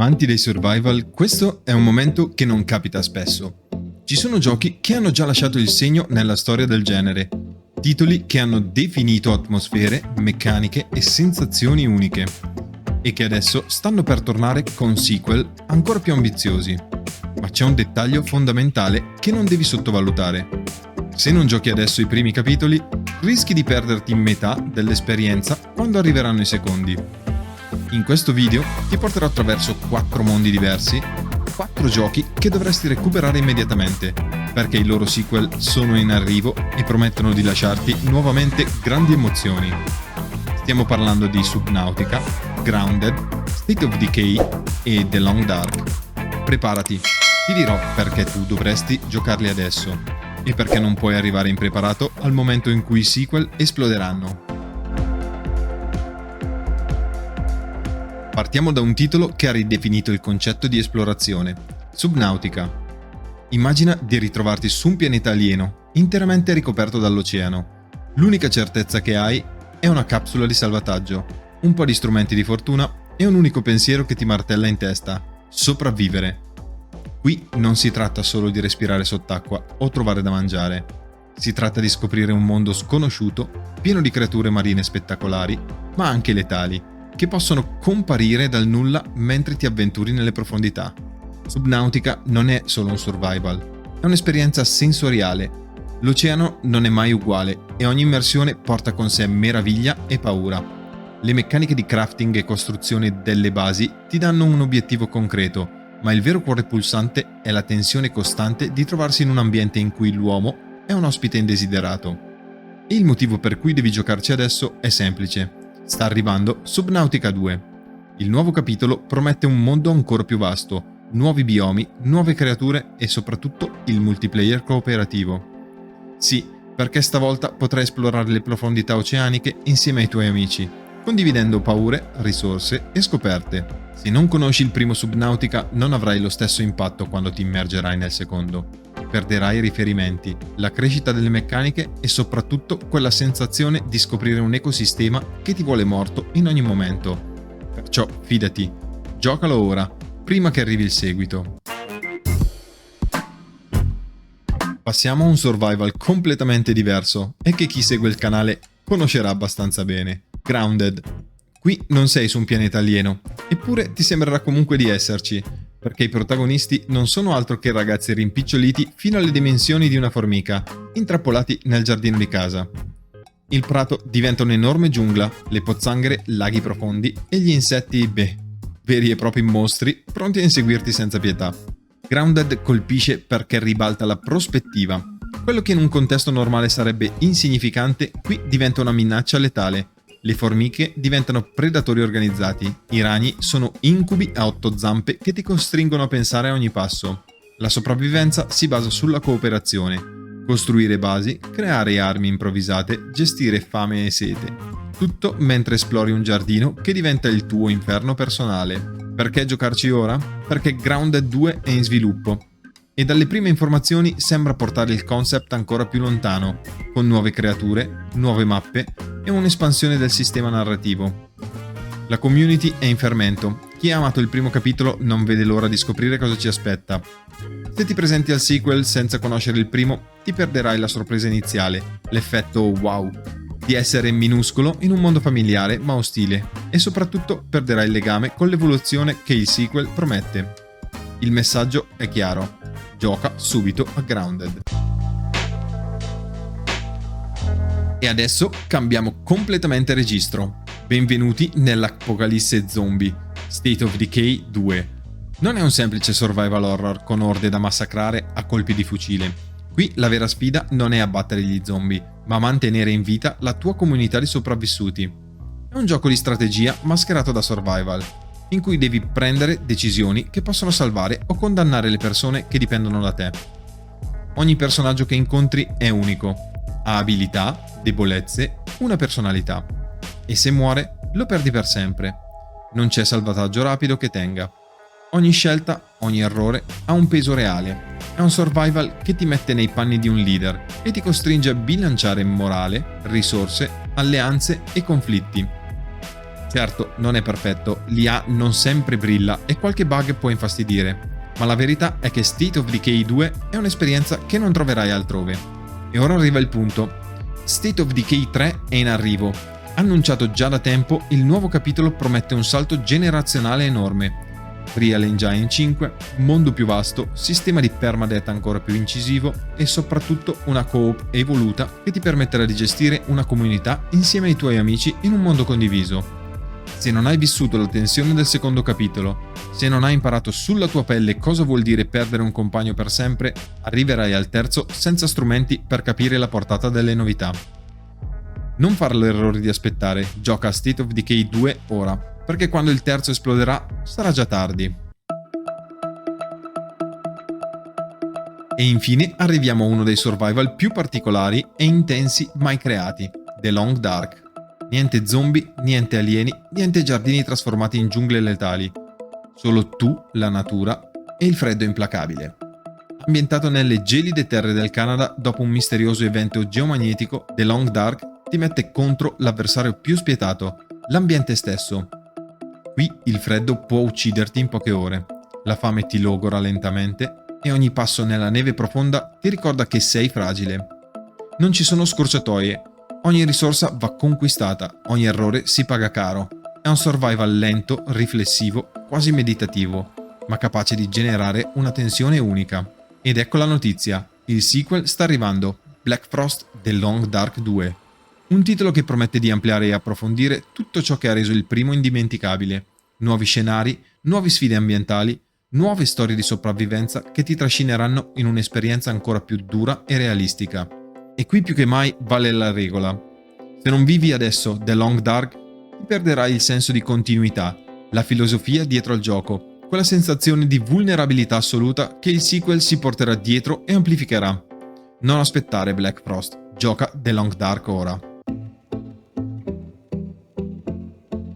Amanti dei survival, questo è un momento che non capita spesso. Ci sono giochi che hanno già lasciato il segno nella storia del genere, titoli che hanno definito atmosfere, meccaniche e sensazioni uniche, e che adesso stanno per tornare con sequel ancora più ambiziosi. Ma c'è un dettaglio fondamentale che non devi sottovalutare. Se non giochi adesso i primi capitoli, rischi di perderti metà dell'esperienza quando arriveranno i secondi. In questo video ti porterò attraverso 4 mondi diversi, 4 giochi che dovresti recuperare immediatamente, perché i loro sequel sono in arrivo e promettono di lasciarti nuovamente grandi emozioni. Stiamo parlando di Subnautica, Grounded, State of Decay e The Long Dark. Preparati, ti dirò perché tu dovresti giocarli adesso e perché non puoi arrivare impreparato al momento in cui i sequel esploderanno. Partiamo da un titolo che ha ridefinito il concetto di esplorazione, Subnautica. Immagina di ritrovarti su un pianeta alieno, interamente ricoperto dall'oceano. L'unica certezza che hai è una capsula di salvataggio, un po' di strumenti di fortuna e un unico pensiero che ti martella in testa: sopravvivere. Qui non si tratta solo di respirare sott'acqua o trovare da mangiare. Si tratta di scoprire un mondo sconosciuto, pieno di creature marine spettacolari, ma anche letali, che possono comparire dal nulla mentre ti avventuri nelle profondità. Subnautica non è solo un survival, è un'esperienza sensoriale. L'oceano non è mai uguale e ogni immersione porta con sé meraviglia e paura. Le meccaniche di crafting e costruzione delle basi ti danno un obiettivo concreto, ma il vero cuore pulsante è la tensione costante di trovarsi in un ambiente in cui l'uomo è un ospite indesiderato. E il motivo per cui devi giocarci adesso è semplice. Sta arrivando Subnautica 2. Il nuovo capitolo promette un mondo ancora più vasto, nuovi biomi, nuove creature e soprattutto il multiplayer cooperativo. Sì, perché stavolta potrai esplorare le profondità oceaniche insieme ai tuoi amici, condividendo paure, risorse e scoperte. Se non conosci il primo Subnautica, non avrai lo stesso impatto quando ti immergerai nel secondo. Perderai i riferimenti, la crescita delle meccaniche e soprattutto quella sensazione di scoprire un ecosistema che ti vuole morto in ogni momento. Perciò fidati, giocalo ora, prima che arrivi il seguito. Passiamo a un survival completamente diverso e che chi segue il canale conoscerà abbastanza bene: Grounded. Qui non sei su un pianeta alieno, eppure ti sembrerà comunque di esserci, perché i protagonisti non sono altro che ragazzi rimpiccioliti fino alle dimensioni di una formica, intrappolati nel giardino di casa. Il prato diventa un'enorme giungla, le pozzanghere laghi profondi e gli insetti, veri e propri mostri pronti a inseguirti senza pietà. Grounded colpisce perché ribalta la prospettiva. Quello che in un contesto normale sarebbe insignificante, qui diventa una minaccia letale. Le formiche diventano predatori organizzati, i ragni sono incubi a 8 zampe che ti costringono a pensare a ogni passo. La sopravvivenza si basa sulla cooperazione, costruire basi, creare armi improvvisate, gestire fame e sete. Tutto mentre esplori un giardino che diventa il tuo inferno personale. Perché giocarci ora? Perché Grounded 2 è in sviluppo. E dalle prime informazioni sembra portare il concept ancora più lontano, con nuove creature, nuove mappe e un'espansione del sistema narrativo. La community è in fermento, chi ha amato il primo capitolo non vede l'ora di scoprire cosa ci aspetta. Se ti presenti al sequel senza conoscere il primo, ti perderai la sorpresa iniziale, l'effetto wow, di essere minuscolo in un mondo familiare ma ostile, e soprattutto perderai il legame con l'evoluzione che il sequel promette. Il messaggio è chiaro: gioca subito a Grounded. E adesso cambiamo completamente registro. Benvenuti nell'apocalisse zombie, State of Decay 2. Non è un semplice survival horror con orde da massacrare a colpi di fucile. Qui la vera sfida non è abbattere gli zombie, ma mantenere in vita la tua comunità di sopravvissuti. È un gioco di strategia mascherato da survival, in cui devi prendere decisioni che possono salvare o condannare le persone che dipendono da te. Ogni personaggio che incontri è unico, ha abilità, debolezze, una personalità. E se muore, lo perdi per sempre. Non c'è salvataggio rapido che tenga. Ogni scelta, ogni errore ha un peso reale. È un survival che ti mette nei panni di un leader e ti costringe a bilanciare morale, risorse, alleanze e conflitti. Certo, non è perfetto, l'IA non sempre brilla e qualche bug può infastidire, ma la verità è che State of Decay 2 è un'esperienza che non troverai altrove. E ora arriva il punto. State of Decay 3 è in arrivo. Annunciato già da tempo, il nuovo capitolo promette un salto generazionale enorme. Real Engine 5, mondo più vasto, sistema di permadeath ancora più incisivo e soprattutto una co-op evoluta che ti permetterà di gestire una comunità insieme ai tuoi amici in un mondo condiviso. Se non hai vissuto la tensione del secondo capitolo, se non hai imparato sulla tua pelle cosa vuol dire perdere un compagno per sempre, arriverai al terzo senza strumenti per capire la portata delle novità. Non fare l'errore di aspettare, gioca a State of Decay 2 ora, perché quando il terzo esploderà sarà già tardi. E infine arriviamo a uno dei survival più particolari e intensi mai creati, The Long Dark. Niente zombie, niente alieni, niente giardini trasformati in giungle letali. Solo tu, la natura e il freddo implacabile. Ambientato nelle gelide terre del Canada dopo un misterioso evento geomagnetico, The Long Dark ti mette contro l'avversario più spietato, l'ambiente stesso. Qui il freddo può ucciderti in poche ore, la fame ti logora lentamente e ogni passo nella neve profonda ti ricorda che sei fragile. Non ci sono scorciatoie, ogni risorsa va conquistata, ogni errore si paga caro. È un survival lento, riflessivo, quasi meditativo, ma capace di generare una tensione unica. Ed ecco la notizia, il sequel sta arrivando, Black Frost The Long Dark 2. Un titolo che promette di ampliare e approfondire tutto ciò che ha reso il primo indimenticabile. Nuovi scenari, nuove sfide ambientali, nuove storie di sopravvivenza che ti trascineranno in un'esperienza ancora più dura e realistica. E qui più che mai vale la regola. Se non vivi adesso The Long Dark, ti perderai il senso di continuità, la filosofia dietro al gioco, quella sensazione di vulnerabilità assoluta che il sequel si porterà dietro e amplificherà. Non aspettare Black Frost, gioca The Long Dark ora.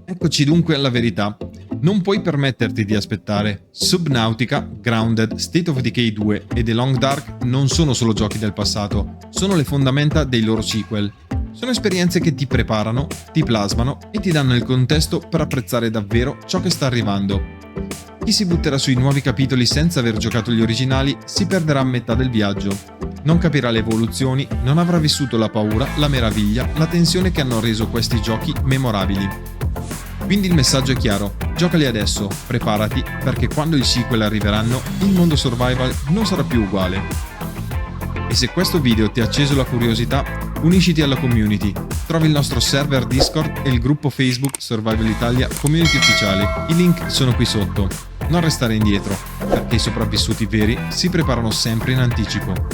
Eccoci dunque alla verità. Non puoi permetterti di aspettare. Subnautica, Grounded, State of Decay 2 e The Long Dark non sono solo giochi del passato, sono le fondamenta dei loro sequel. Sono esperienze che ti preparano, ti plasmano e ti danno il contesto per apprezzare davvero ciò che sta arrivando. Chi si butterà sui nuovi capitoli senza aver giocato gli originali si perderà a metà del viaggio. Non capirà le evoluzioni, non avrà vissuto la paura, la meraviglia, la tensione che hanno reso questi giochi memorabili. Quindi il messaggio è chiaro, giocali adesso, preparati, perché quando i sequel arriveranno, il mondo survival non sarà più uguale. E se questo video ti ha acceso la curiosità, unisciti alla community, trovi il nostro server Discord e il gruppo Facebook Survival Italia Community Ufficiale, i link sono qui sotto. Non restare indietro, perché i sopravvissuti veri si preparano sempre in anticipo.